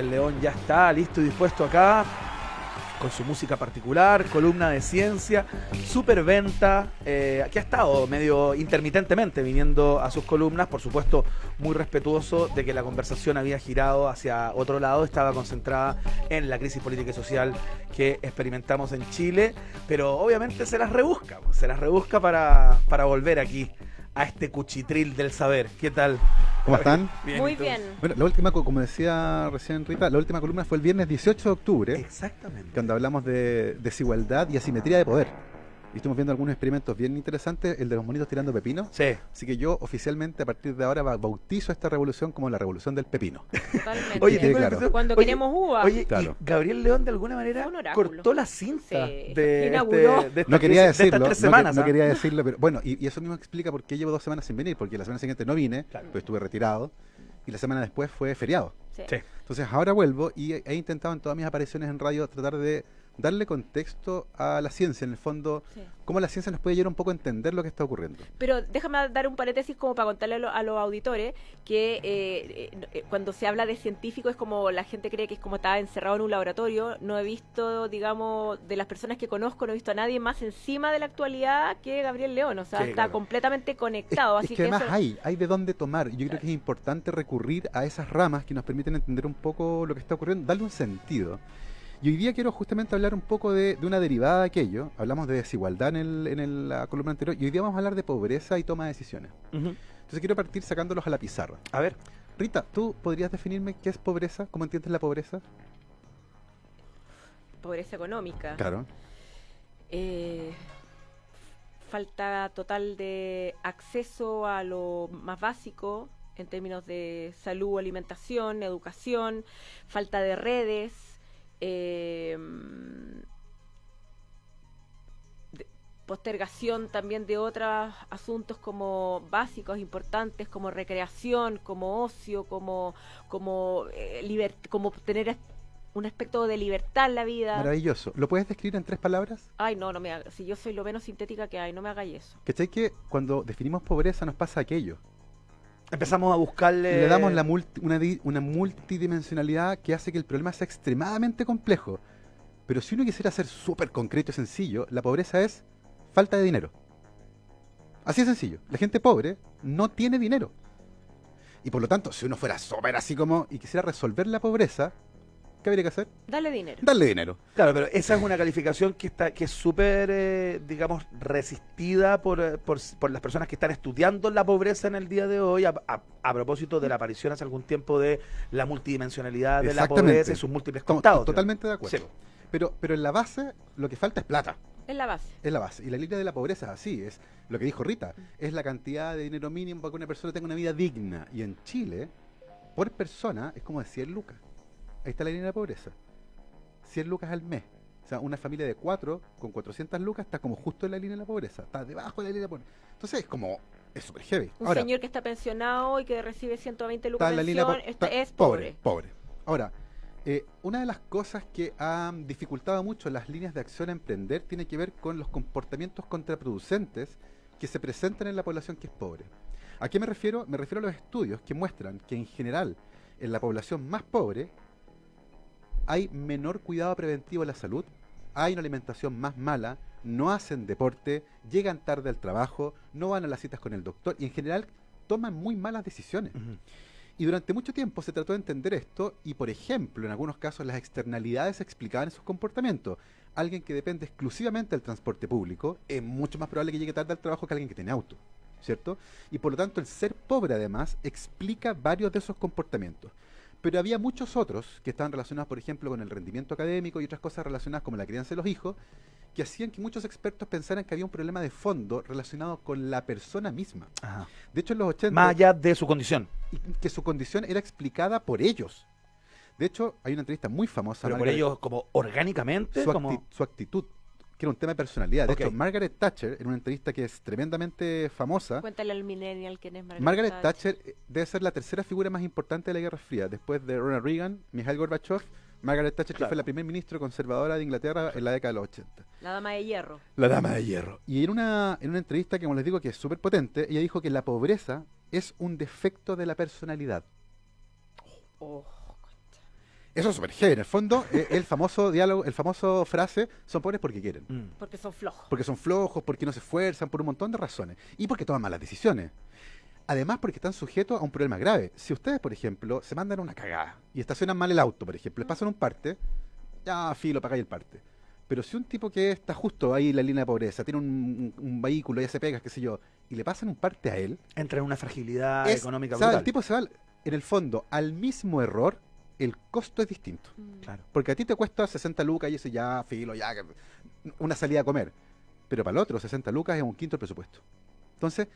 El León ya está listo y dispuesto acá, con su música particular, columna de ciencia, superventa, que ha estado medio intermitentemente viniendo a sus columnas, por supuesto muy respetuoso de que la conversación había girado hacia otro lado, estaba concentrada en la crisis política y social que experimentamos en Chile, pero obviamente se las rebusca para volver aquí a este cuchitril del saber. ¿Qué tal? ¿Cómo están? Bien, muy bien. Bueno, la última, como decía recién Rita, la última columna fue el viernes 18 de octubre. Exactamente. Cuando hablamos de desigualdad y asimetría de poder. Y estuvimos viendo algunos experimentos bien interesantes, el de los monitos tirando pepino. Sí. Así que yo oficialmente a partir de ahora bautizo esta revolución como la revolución del pepino. Totalmente. Oye, claro. Cuando queremos uva. Oye, claro. y Gabriel León de alguna manera cortó la cinta de esta no quería crisis, decirlo, de estas 3 semanas. no quería decirlo, pero bueno, y eso mismo explica por qué llevo 2 semanas sin venir, porque la semana siguiente no vine, pues estuve retirado, y la semana después fue feriado. Sí. Entonces ahora vuelvo y he intentado en todas mis apariciones en radio tratar de darle contexto a la ciencia, en el fondo, cómo la ciencia nos puede ayudar un poco a entender lo que está ocurriendo. Pero déjame dar un paréntesis como para contarle a los auditores que cuando se habla de científico es como la gente cree que es como estar encerrado en un laboratorio. No he visto, digamos, de las personas que conozco, no he visto a nadie más encima de la actualidad que Gabriel León. O sea, está completamente conectado. Es así que además eso... hay de dónde tomar. Yo creo que es importante recurrir a esas ramas que nos permiten entender un poco lo que está ocurriendo, darle un sentido. Y hoy día quiero justamente hablar un poco de una derivada de aquello. Hablamos de desigualdad en la columna anterior y hoy día vamos a hablar de pobreza y toma de decisiones. Entonces quiero partir sacándolos a la pizarra. A ver. Rita, ¿tú podrías definirme qué es pobreza? ¿Cómo entiendes la pobreza? Pobreza económica. Claro. Falta total de acceso a lo más básico en términos de salud, alimentación, educación, falta de redes, postergación también de otros asuntos como básicos, importantes, como recreación, como ocio, como tener un aspecto de libertad en la vida. Maravilloso. ¿Lo puedes describir en 3 palabras? Ay, no me hagas. Si yo soy lo menos sintética que hay, no me hagáis eso. ¿Cachai que cuando definimos pobreza nos pasa aquello? Empezamos a buscarle... Le damos una multidimensionalidad que hace que el problema sea extremadamente complejo. Pero si uno quisiera ser súper concreto y sencillo, la pobreza es falta de dinero. Así de sencillo. La gente pobre no tiene dinero. Y por lo tanto, si uno fuera súper así como y quisiera resolver la pobreza, ¿qué habría que hacer? Dale dinero. Darle dinero. Claro, pero esa es una calificación que es súper, digamos, resistida por las personas que están estudiando la pobreza en el día de hoy, a propósito de la aparición hace algún tiempo de la multidimensionalidad de la pobreza y sus múltiples costados. Totalmente de acuerdo. Sí. Pero en la base, lo que falta es plata. Es la base. Es la base. Y la línea de la pobreza es así, es lo que dijo Rita, es la cantidad de dinero mínimo para que una persona tenga una vida digna. Y en Chile, por persona, es como de 100 lucas. Ahí está la línea de la pobreza. 100 lucas al mes. O sea, una familia de 4 con 400 lucas está como justo en la línea de la pobreza. Está debajo de la línea de la pobreza. Entonces es súper heavy. Un señor que está pensionado y que recibe 120 lucas de pensión es pobre. Pobre. Ahora, una de las cosas que ha dificultado mucho las líneas de acción a emprender tiene que ver con los comportamientos contraproducentes que se presentan en la población que es pobre. ¿A qué me refiero? Me refiero a los estudios que muestran que en general en la población más pobre hay menor cuidado preventivo de la salud, hay una alimentación más mala, no hacen deporte, llegan tarde al trabajo, no van a las citas con el doctor y en general toman muy malas decisiones. Y durante mucho tiempo se trató de entender esto y, por ejemplo, en algunos casos las externalidades explicaban esos comportamientos. Alguien que depende exclusivamente del transporte público es mucho más probable que llegue tarde al trabajo que alguien que tiene auto, ¿cierto? Y por lo tanto el ser pobre además explica varios de esos comportamientos. Pero había muchos otros que estaban relacionados, por ejemplo, con el rendimiento académico y otras cosas relacionadas como la crianza de los hijos, que hacían que muchos expertos pensaran que había un problema de fondo relacionado con la persona misma. Ajá. De hecho, en los 80... Más allá de su condición. Y que su condición era explicada por ellos. De hecho, hay una entrevista muy famosa... ¿Pero por ellos como orgánicamente? Su actitud, que era un tema de personalidad. De Okay. hecho, Margaret Thatcher, en una entrevista que es tremendamente famosa... Cuéntale al millennial quién es Margaret Thatcher debe ser la tercera figura más importante de la Guerra Fría, después de Ronald Reagan, Mikhail Gorbachev. Margaret Thatcher, que fue la primer ministra conservadora de Inglaterra en la década de los 80. La dama de hierro. La dama de hierro. Y en una entrevista que, como les digo, que es súper potente, ella dijo que la pobreza es un defecto de la personalidad. Oh, Eso es súper heavy. En el fondo, el famoso diálogo, el famoso frase, son pobres porque quieren. Porque son flojos. Porque son flojos, porque no se esfuerzan, por un montón de razones. Y porque toman malas decisiones. Además, porque están sujetos a un problema grave. Si ustedes, por ejemplo, se mandan una cagada y estacionan mal el auto, por ejemplo, les pasan un parte, ya filo, pagáis el parte. Pero si un tipo que está justo ahí en la línea de pobreza, tiene un vehículo, ya se pega, qué sé yo, y le pasan un parte a él, Entra en una fragilidad económica o sea, brutal. el tipo se va, en el fondo, al mismo error, el costo es distinto. Claro. Porque a ti te cuesta 60 lucas y eso ya, filo, ya, una salida a comer. Pero para el otro, 60 lucas es un quinto del presupuesto. Entonces,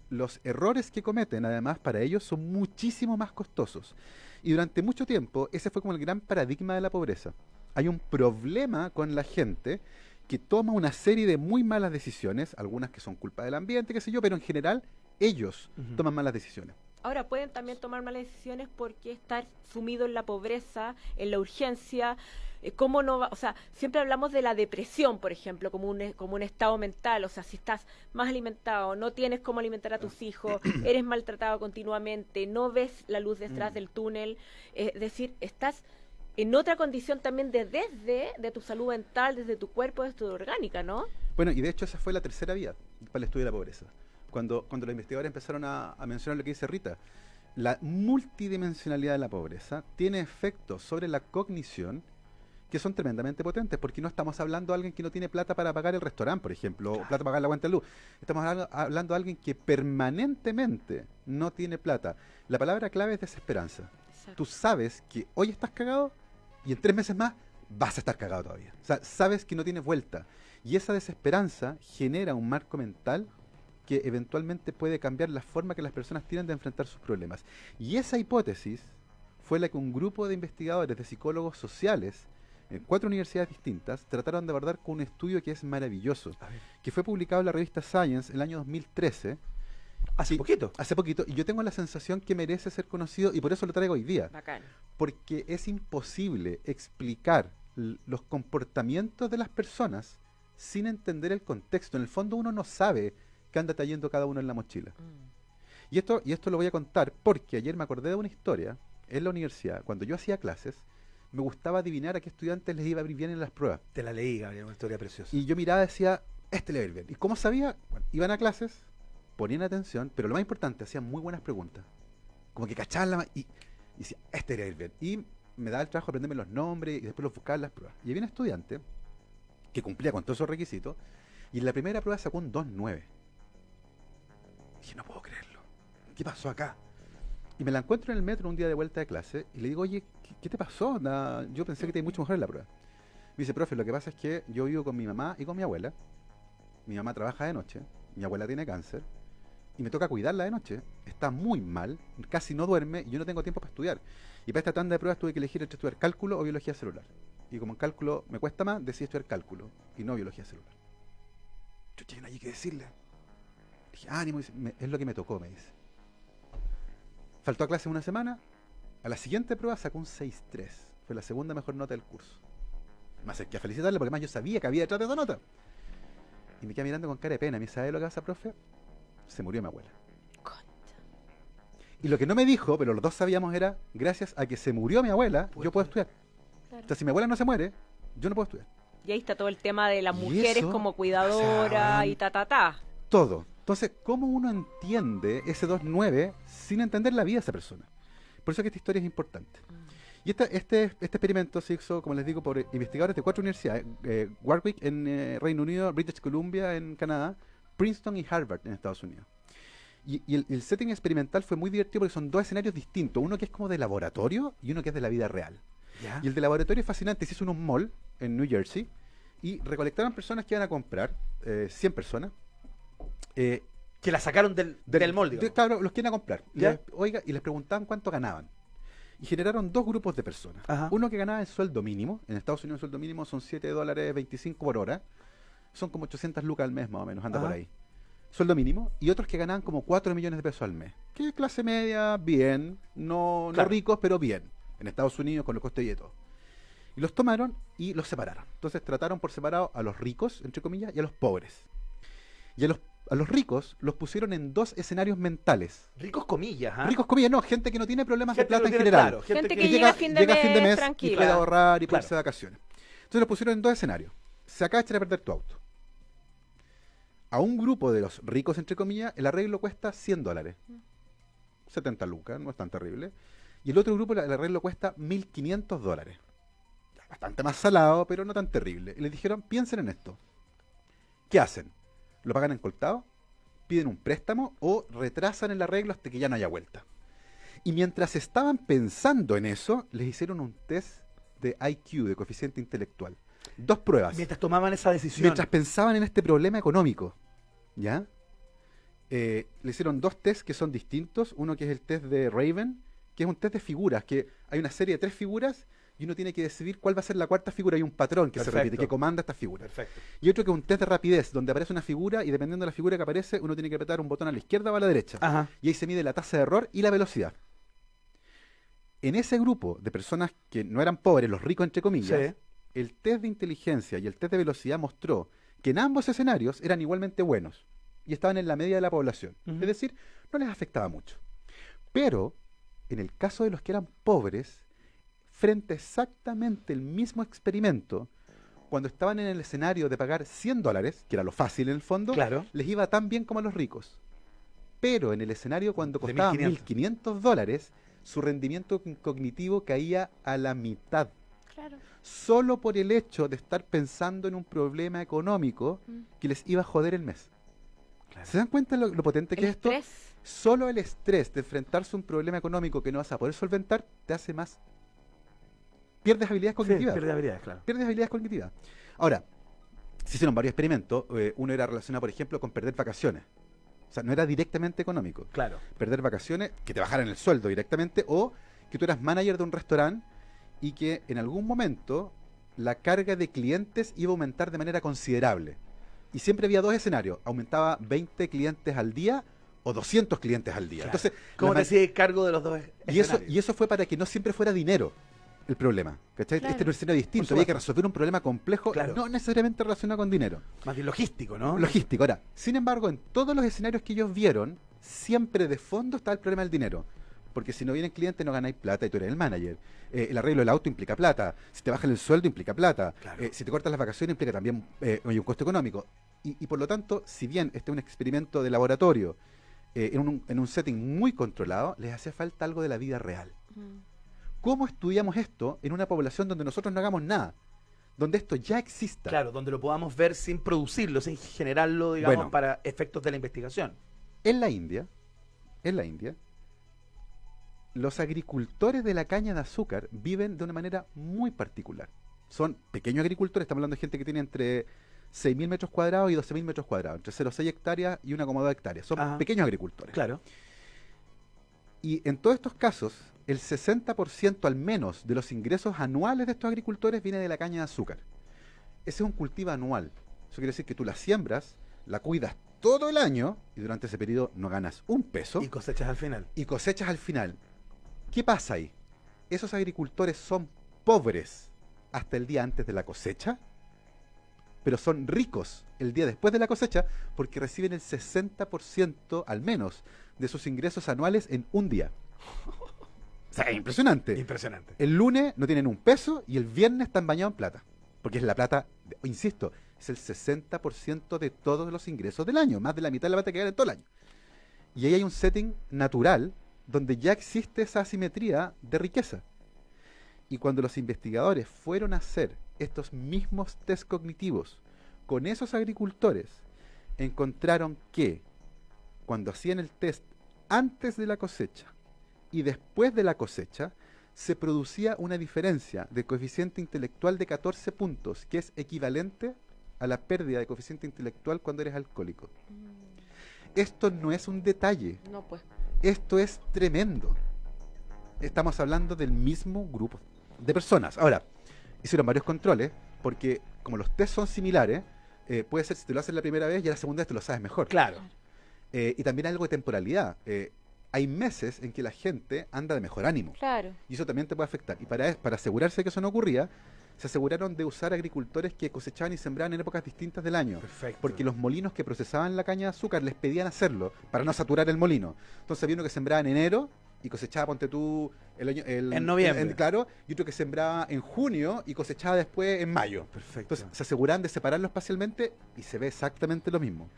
los errores que cometen, además, para ellos son muchísimo más costosos. Y durante mucho tiempo, ese fue como el gran paradigma de la pobreza. Hay un problema con la gente que toma una serie de muy malas decisiones, algunas que son culpa del ambiente, qué sé yo, pero en general ellos toman malas decisiones. Ahora, pueden también tomar malas decisiones porque estar sumido en la pobreza, en la urgencia, ¿cómo no va? O sea, siempre hablamos de la depresión, por ejemplo, como un estado mental. O sea, si estás más alimentado, no tienes cómo alimentar a tus hijos, eres maltratado continuamente, no ves la luz detrás del túnel, es decir, estás en otra condición también de tu salud mental, desde tu cuerpo, desde tu orgánica, ¿no? Bueno, y de hecho esa fue la tercera vía para el estudio de la pobreza. Cuando los investigadores empezaron a mencionar lo que dice Rita, la multidimensionalidad de la pobreza tiene efectos sobre la cognición que son tremendamente potentes, porque no estamos hablando de alguien que no tiene plata para pagar el restaurante, por ejemplo, o plata para pagar la cuenta de luz. Estamos hablando de alguien que permanentemente no tiene plata. La palabra clave es desesperanza. Exacto. Tú sabes que hoy estás cagado y en 3 meses más vas a estar cagado todavía. O sea, sabes que no tienes vuelta. Y esa desesperanza genera un marco mental que eventualmente puede cambiar la forma que las personas tienen de enfrentar sus problemas. Y esa hipótesis fue la que un grupo de investigadores, de psicólogos sociales, en 4 universidades distintas, trataron de abordar con un estudio que es maravilloso, que fue publicado en la revista Science en el año 2013. Hace poquito. Hace poquito, y yo tengo la sensación que merece ser conocido, y por eso lo traigo hoy día. Bacán. Porque es imposible explicar los comportamientos de las personas sin entender el contexto. En el fondo uno no sabe qué anda trayendo cada uno en la mochila. Y esto lo voy a contar porque ayer me acordé de una historia en la universidad. Cuando yo hacía clases, me gustaba adivinar a qué estudiantes les iba a ir bien en las pruebas. Te la leí, Gabriel, una historia preciosa. Y yo miraba y decía, este le va a ir bien. ¿Y cómo sabía? Bueno, iban a clases, ponían atención, pero lo más importante, hacían muy buenas preguntas. Como que cachaban y decía, este le va a ir bien. Y me daba el trabajo de aprenderme los nombres y después los buscaba en las pruebas. Y había un estudiante que cumplía con todos esos requisitos y en la primera prueba sacó un 2.9. Dije, no puedo creerlo. ¿Qué pasó acá? Y me la encuentro en el metro un día de vuelta de clase y le digo, oye, ¿qué te pasó? Yo pensé que te iba mucho mejor en la prueba. Me dice, profe, lo que pasa es que yo vivo con mi mamá y con mi abuela. Mi mamá trabaja de noche, mi abuela tiene cáncer y me toca cuidarla de noche. Está muy mal, casi no duerme y yo no tengo tiempo para estudiar. Y para esta tanda de pruebas tuve que elegir entre estudiar cálculo o biología celular. Y como en cálculo me cuesta más, decidí estudiar cálculo y no biología celular. Chucha, no hay que decirle. Dije, ánimo, es lo que me tocó, me dice. Faltó a clase una semana, a la siguiente prueba sacó un 6.3. Fue la segunda mejor nota del curso. Me acerqué a felicitarle porque además yo sabía que había detrás de esa nota. Y me quedé mirando con cara de pena. Me dice, ¿sabe lo que pasa, profe? Se murió mi abuela. Concha. Y lo que no me dijo, pero los dos sabíamos, era, gracias a que se murió mi abuela, yo puedo estudiar. Claro. O sea, si mi abuela no se muere, yo no puedo estudiar. Y ahí está todo el tema de las Y mujeres eso, como o cuidadora sea, y ta. Todo. Entonces, ¿cómo uno entiende ese 2.9 sin entender la vida de esa persona? Por eso es que esta historia es importante. Y este experimento se hizo, como les digo, por investigadores de 4 universidades. Warwick en Reino Unido, British Columbia en Canadá, Princeton y Harvard en Estados Unidos. Y el setting experimental fue muy divertido porque son 2 escenarios distintos. Uno que es como de laboratorio y uno que es de la vida real. ¿Ya? Y el de laboratorio es fascinante. Se hizo en un mall en New Jersey y recolectaron personas que iban a comprar, 100 personas. Que la sacaron del molde. Claro, los quieren a comprar. ¿Ya? Y les preguntaban cuánto ganaban. Y generaron 2 grupos de personas. Ajá. Uno que ganaba el sueldo mínimo. En Estados Unidos el sueldo mínimo son $7.25 por hora. Son como 800 lucas al mes más o menos, anda Ajá. por ahí. Sueldo mínimo. Y otros que ganaban como 4 millones de pesos al mes. Que clase media, bien. No Claro. ricos, pero bien. En Estados Unidos con los costes y todo. Y los tomaron y los separaron. Entonces trataron por separado a los ricos, entre comillas, y a los pobres. Y a los ricos los pusieron en 2 escenarios mentales. Ricos comillas, ¿ah? Ricos comillas, no, gente que no tiene problemas Gente de plata que en no tiene, general. claro, Gente que que llega a fin de mes y tranquila. puede ahorrar y puede Claro. irse de vacaciones. Entonces los pusieron en 2 escenarios. Se acaba de echar a perder tu auto. A un grupo de los ricos, entre comillas, el arreglo cuesta $100. 70 lucas, no es tan terrible. Y el otro grupo, el arreglo cuesta $1.500. Bastante más salado, pero no tan terrible. Y les dijeron, piensen en esto. ¿Qué hacen? ¿Lo pagan en coltado? ¿Piden un préstamo? ¿O retrasan el arreglo hasta que ya no haya vuelta? Y mientras estaban pensando en eso, les hicieron un test de IQ, de coeficiente intelectual. 2 pruebas. Mientras tomaban esa decisión. Mientras pensaban en este problema económico, ¿ya? Le hicieron 2 tests que son distintos. Uno que es el test de Raven, que es un test de figuras, que hay una serie de 3 figuras y uno tiene que decidir cuál va a ser la 4ª figura. Hay un patrón que se Perfecto. repite, que comanda estas figuras. Perfecto. Y otro que es un test de rapidez, donde aparece una figura y dependiendo de la figura que aparece, uno tiene que apretar un botón a la izquierda o a la derecha. Ajá. Y ahí se mide la tasa de error y la velocidad. En ese grupo de personas que no eran pobres, los ricos entre comillas, Sí. el test de inteligencia y el test de velocidad mostró que en ambos escenarios eran igualmente buenos y estaban en la media de la población. Ujú. Es decir, no les afectaba mucho. Pero, en el caso de los que eran pobres, frente a exactamente el mismo experimento, cuando estaban en el escenario de pagar $100, que era lo fácil en el fondo, Claro. les iba tan bien como a los ricos. Pero en el escenario cuando De costaba 1.500. $1.500, su rendimiento cognitivo caía a la mitad. Claro. Solo por el hecho de estar pensando en un problema económico que les iba a joder el mes. Claro. ¿Se dan cuenta lo potente que El es esto? estrés. Solo el estrés de enfrentarse a un problema económico que no vas a poder solventar te hace más. Pierdes habilidades Sí, cognitivas. pierde habilidades, claro. Pierdes habilidades cognitivas. Ahora, se hicieron varios experimentos. Uno era relacionado, por ejemplo, con perder vacaciones. O sea, no era directamente económico. Claro. Perder vacaciones, que te bajaran el sueldo directamente, o que tú eras manager de un restaurante y que en algún momento la carga de clientes iba a aumentar de manera considerable. Y siempre había 2 escenarios. Aumentaba 20 clientes al día o 200 clientes al día. Claro. Entonces, ¿Cómo la te hacía cargo de los dos y eso, escenarios? y eso fue para que no siempre fuera dinero el problema. ¿Cachai? Claro. Este era un escenario distinto. Por Había que supuesto. resolver un problema complejo, Claro. no necesariamente relacionado con dinero. Más bien logístico, ¿no? Logístico. Ahora, sin embargo, en todos los escenarios que ellos vieron, siempre de fondo está el problema del dinero. Porque si no vienen clientes no ganáis plata y tú eres el manager. El arreglo del auto implica plata. Si te bajan el sueldo implica plata. Claro. Si te cortas las vacaciones implica también un costo económico. Y por lo tanto, si bien este es un experimento de laboratorio en un setting muy controlado, les hace falta algo de la vida real. ¿Cómo estudiamos esto en una población donde nosotros no hagamos nada? Donde esto ya exista. Claro, donde lo podamos ver sin producirlo, sin generarlo, digamos, Bueno. para efectos de la investigación. En la India, los agricultores de la caña de azúcar viven de una manera muy particular. Son pequeños agricultores, estamos hablando de gente que tiene entre 6.000 metros cuadrados y 12.000 metros cuadrados, entre 0,6 hectáreas y 1,2 hectáreas. Son Ajá. pequeños agricultores. Claro. Y en todos estos casos, el 60% al menos de los ingresos anuales de estos agricultores viene de la caña de azúcar. Ese es un cultivo anual. Eso quiere decir que tú la siembras, la cuidas todo el año y durante ese periodo no ganas un peso Y cosechas al final. y cosechas al final. ¿Qué pasa ahí? ¿Esos agricultores son pobres hasta el día antes de la cosecha? Pero son ricos el día después de la cosecha porque reciben el 60% al menos de sus ingresos anuales en un día. O sea, es impresionante. Impresionante. El lunes no tienen un peso y el viernes están bañados en plata. Porque es la plata, insisto, es el 60% de todos los ingresos del año. Más de la mitad de la plata que ganan en todo el año. Y ahí hay un setting natural donde ya existe esa asimetría de riqueza. Y cuando los investigadores fueron a hacer estos mismos test cognitivos con esos agricultores, encontraron que cuando hacían el test antes de la cosecha y después de la cosecha, se producía una diferencia de coeficiente intelectual de 14 puntos, que es equivalente a la pérdida de coeficiente intelectual cuando eres alcohólico. Esto no es un detalle, No, pues. esto es tremendo. Estamos hablando del mismo grupo de personas. Ahora, hicieron varios controles, porque como los test son similares, puede ser si te lo haces la primera vez y a la segunda vez te lo sabes mejor. Claro. Y también hay algo de temporalidad. Hay meses en que la gente anda de mejor ánimo. Claro. Y eso también te puede afectar. Y para asegurarse que eso no ocurría, se aseguraron de usar agricultores que cosechaban y sembraban en épocas distintas del año. Perfecto. Porque los molinos que procesaban la caña de azúcar les pedían hacerlo para no saturar el molino. Entonces había uno que sembraba en enero y cosechaba, ponte tú, En noviembre. claro, y otro que sembraba en junio y cosechaba después en mayo. Perfecto. Entonces se aseguraban de separarlo espacialmente y se ve exactamente lo mismo.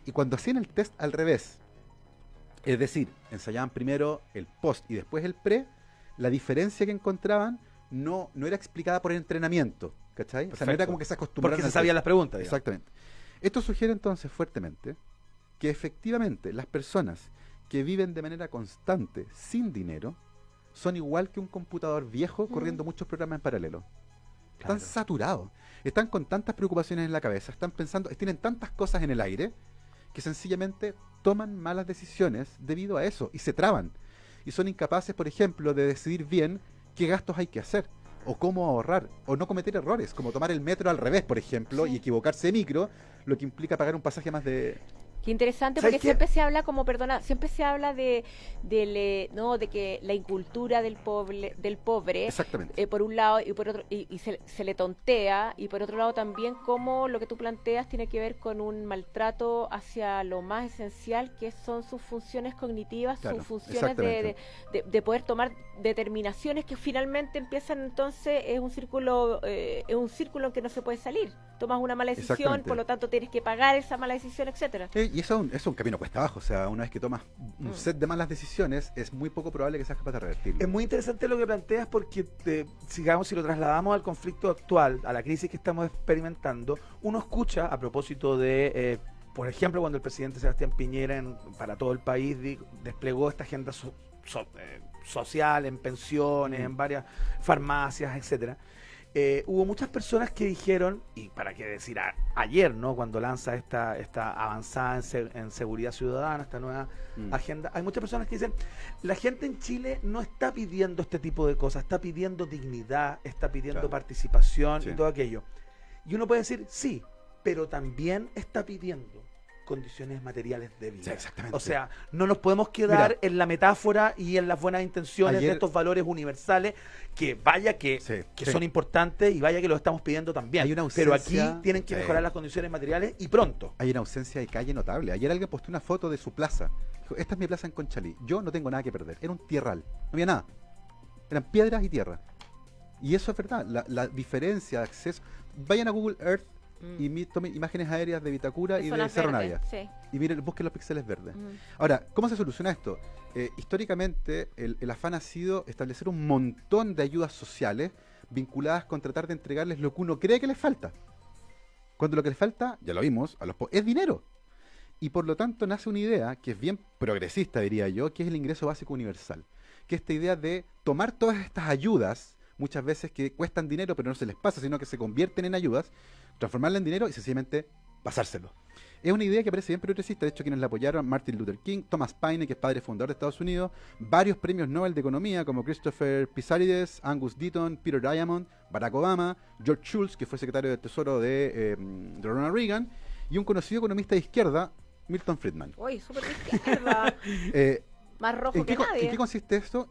Y cuando hacían el test al revés, es decir, ensayaban primero el post y después el pre, la diferencia que encontraban no era explicada por el entrenamiento, ¿cachai? O sea, no era Perfecto. como que se acostumbraran Porque se al sabían test. las preguntas, digamos. Exactamente. Esto sugiere entonces fuertemente que efectivamente las personas que viven de manera constante sin dinero son igual que un computador viejo corriendo muchos programas en paralelo. Claro. Están saturados, están con tantas preocupaciones en la cabeza, están pensando, tienen tantas cosas en el aire que sencillamente toman malas decisiones debido a eso y se traban. Y son incapaces, por ejemplo, de decidir bien qué gastos hay que hacer, o cómo ahorrar, o no cometer errores, como tomar el metro al revés, por ejemplo, y equivocarse de micro, lo que implica pagar un pasaje más de... Qué interesante, ¿Sabes porque qué? siempre se habla siempre se habla de que la incultura del pobre Exactamente. por un lado y por otro, y se le tontea, y por otro lado también como lo que tú planteas tiene que ver con un maltrato hacia lo más esencial, que son sus funciones cognitivas, Claro, sus funciones exactamente. de poder tomar determinaciones que finalmente empiezan. Entonces es un círculo en que no se puede salir. Tomas una mala decisión, Exactamente. por lo tanto tienes que pagar esa mala decisión, etcétera. Y eso es un camino cuesta abajo, o sea, una vez que tomas un set de malas decisiones, es muy poco probable que seas capaz de revertirlo. Es muy interesante lo que planteas porque, sigamos, si lo trasladamos al conflicto actual, a la crisis que estamos experimentando, uno escucha, a propósito de, por ejemplo, cuando el presidente Sebastián Piñera para todo el país desplegó esta agenda social, en pensiones, en varias farmacias, etcétera. Hubo muchas personas que dijeron, y para qué decir ayer, ¿no? Cuando lanza esta avanzada en seguridad ciudadana, esta nueva agenda, hay muchas personas que dicen, la gente en Chile no está pidiendo este tipo de cosas, está pidiendo dignidad, está pidiendo Claro. participación Sí. y todo aquello. Y uno puede decir, sí, pero también está pidiendo condiciones materiales de vida. Sí, exactamente. O sea, no nos podemos quedar Mira, en la metáfora y en las buenas intenciones de ayer- estos valores universales que vaya que Sí, que sí. son importantes y vaya que lo estamos pidiendo también. Hay una Pero aquí ausencia- tienen que Sí. mejorar las condiciones materiales y pronto. Hay una ausencia de calle notable. Ayer alguien postó una foto de su plaza. Dijo, esta es mi plaza en Conchalí. Yo no tengo nada que perder. Era un tierral. No había nada. Eran piedras y tierra. Y eso es verdad. La diferencia de acceso... Vayan a Google Earth y tomen imágenes aéreas de Vitacura y de Zonas Cerro verdes, Navia. sí. Y miren, busquen los píxeles verdes. Mm. Ahora, ¿cómo se soluciona esto? Históricamente, el afán ha sido establecer un montón de ayudas sociales vinculadas con tratar de entregarles lo que uno cree que les falta. Cuando lo que les falta, ya lo vimos, es dinero. Y por lo tanto nace una idea que es bien progresista, diría yo, que es el ingreso básico universal. Que es esta idea de tomar todas estas ayudas, muchas veces que cuestan dinero pero no se les pasa, sino que se convierten en ayudas, transformarla en dinero y sencillamente pasárselo. Es una idea que parece bien progresista. De hecho, quienes la apoyaron, Martin Luther King, Thomas Paine, que es padre fundador de Estados Unidos, varios premios Nobel de Economía como Christopher Pissarides, Angus Deaton, Peter Diamond, Barack Obama, George Shultz, que fue secretario del Tesoro de Ronald Reagan, y un conocido economista de izquierda, Milton Friedman. Uy, súper de izquierda. Más rojo ¿En que nadie. qué consiste esto?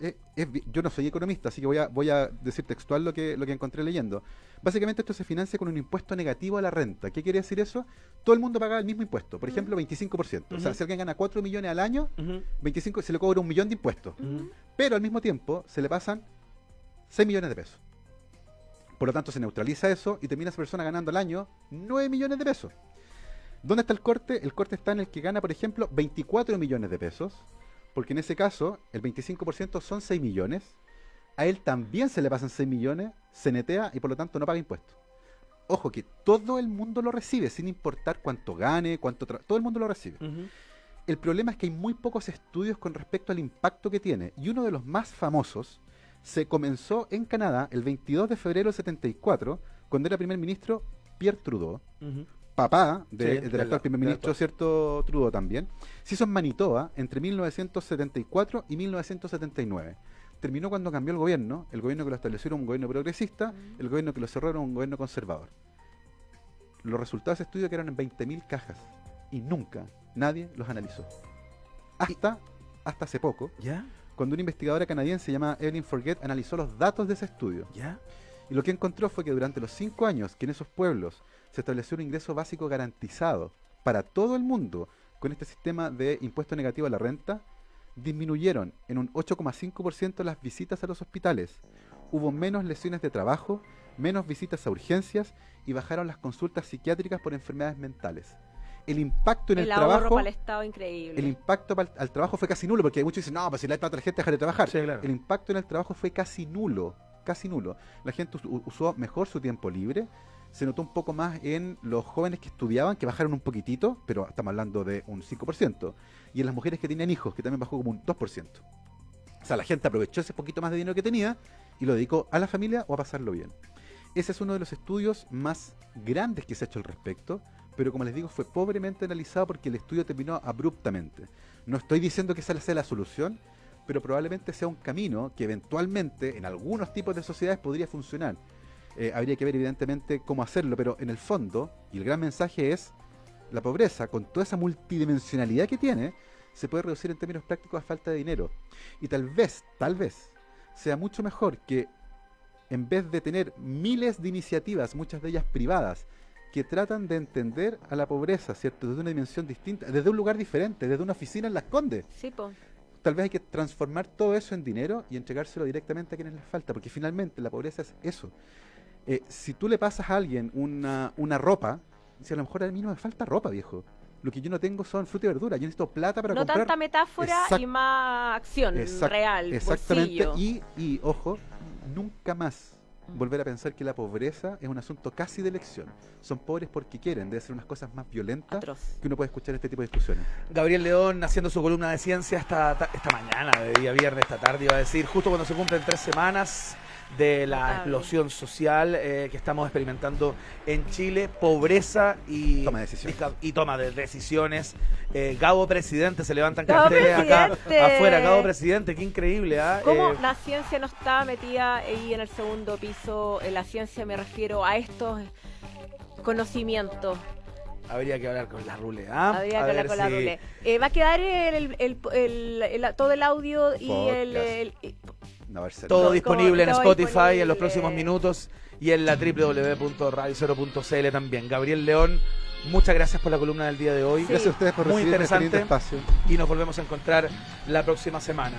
Yo no soy economista, así que voy a decir textual lo que encontré leyendo. Básicamente esto se financia con un impuesto negativo a la renta. ¿Qué quiere decir eso? Todo el mundo paga el mismo impuesto, por ejemplo 25%. O sea, si alguien gana 4 millones al año, 25 se le cobra 1 millón de impuestos. Pero al mismo tiempo se le pasan 6 millones de pesos. Por lo tanto se neutraliza eso y termina esa persona ganando al año 9 millones de pesos. ¿Dónde está el corte? El corte está en el que gana, por ejemplo, 24 millones de pesos. Porque en ese caso, el 25% son 6 millones. A él también se le pasan 6 millones, se netea y por lo tanto no paga impuestos. Ojo, que todo el mundo lo recibe, sin importar cuánto gane, todo el mundo lo recibe. El problema es que hay muy pocos estudios con respecto al impacto que tiene. Y uno de los más famosos se comenzó en Canadá el 22 de febrero del 74, cuando era primer ministro Pierre Trudeau. Papá del actual primer ministro, ¿cierto? Trudeau también. Se hizo en Manitoba entre 1974 y 1979. Terminó cuando cambió el gobierno que lo estableció era un gobierno progresista, el gobierno que lo cerró era un gobierno conservador. Los resultados de ese estudio quedaron en 20.000 cajas y nunca nadie los analizó. Hasta hace poco, ¿Ya? cuando una investigadora canadiense llamada Evelyn Forget analizó los datos de ese estudio. ¿Ya? Y lo que encontró fue que durante los 5 años que en esos pueblos se estableció un ingreso básico garantizado para todo el mundo con este sistema de impuesto negativo a la renta, disminuyeron en un 8,5% las visitas a los hospitales, hubo menos lesiones de trabajo, menos visitas a urgencias y bajaron las consultas psiquiátricas por enfermedades mentales. El impacto en el ahorro trabajo, para el Estado increíble. el impacto al trabajo fue casi nulo, porque muchos dicen, no, pues si le da plata a la gente, dejar de trabajar. Sí, claro. El impacto en el trabajo fue casi nulo, casi nulo. La gente usó mejor su tiempo libre, se notó un poco más en los jóvenes que estudiaban, que bajaron un poquitito, pero estamos hablando de un 5%, y en las mujeres que tenían hijos, que también bajó como un 2%. O sea, la gente aprovechó ese poquito más de dinero que tenía y lo dedicó a la familia o a pasarlo bien. Ese es uno de los estudios más grandes que se ha hecho al respecto, pero como les digo, fue pobremente analizado porque el estudio terminó abruptamente. No estoy diciendo que esa sea la solución, pero probablemente sea un camino que eventualmente en algunos tipos de sociedades podría funcionar. Habría que ver evidentemente cómo hacerlo, pero en el fondo, y el gran mensaje es, la pobreza, con toda esa multidimensionalidad que tiene, se puede reducir en términos prácticos a falta de dinero. Y tal vez, sea mucho mejor que en vez de tener miles de iniciativas, muchas de ellas privadas, que tratan de entender a la pobreza, ¿cierto? Desde una dimensión distinta, desde un lugar diferente, desde una oficina en Las Condes. Sí, po. Tal vez hay que transformar todo eso en dinero y entregárselo directamente a quienes les falta, porque finalmente la pobreza es eso. Si tú le pasas a alguien una ropa, si a lo mejor a mí no me falta ropa, viejo. Lo que yo no tengo son fruta y verdura. Yo necesito plata para comprar. No tanta metáfora y más acción real, exactamente. bolsillo. Y, ojo, nunca más volver a pensar que la pobreza es un asunto casi de elección. Son pobres porque quieren. Debe ser unas cosas más violentas Atroz. que uno puede escuchar en este tipo de discusiones. Gabriel León haciendo su columna de ciencia esta mañana, de día viernes, esta tarde, iba a decir, justo cuando se cumplen 3 semanas de la explosión social que estamos experimentando en Chile, pobreza y toma de decisiones. Gabo Presidente, se levantan carteles acá afuera. Gabo Presidente, qué increíble. ¿Cómo la ciencia no está metida ahí en el segundo piso? En la ciencia me refiero a estos conocimientos. Habría que hablar con la Rule. Habría que hablar con la Rule. Va a quedar todo el audio y todo disponible en Spotify en los próximos minutos y en la www.radio0.cl también. Gabriel León, muchas gracias por la columna del día de hoy. Sí. Gracias a ustedes por muy recibirme en este interesante espacio. Y nos volvemos a encontrar la próxima semana.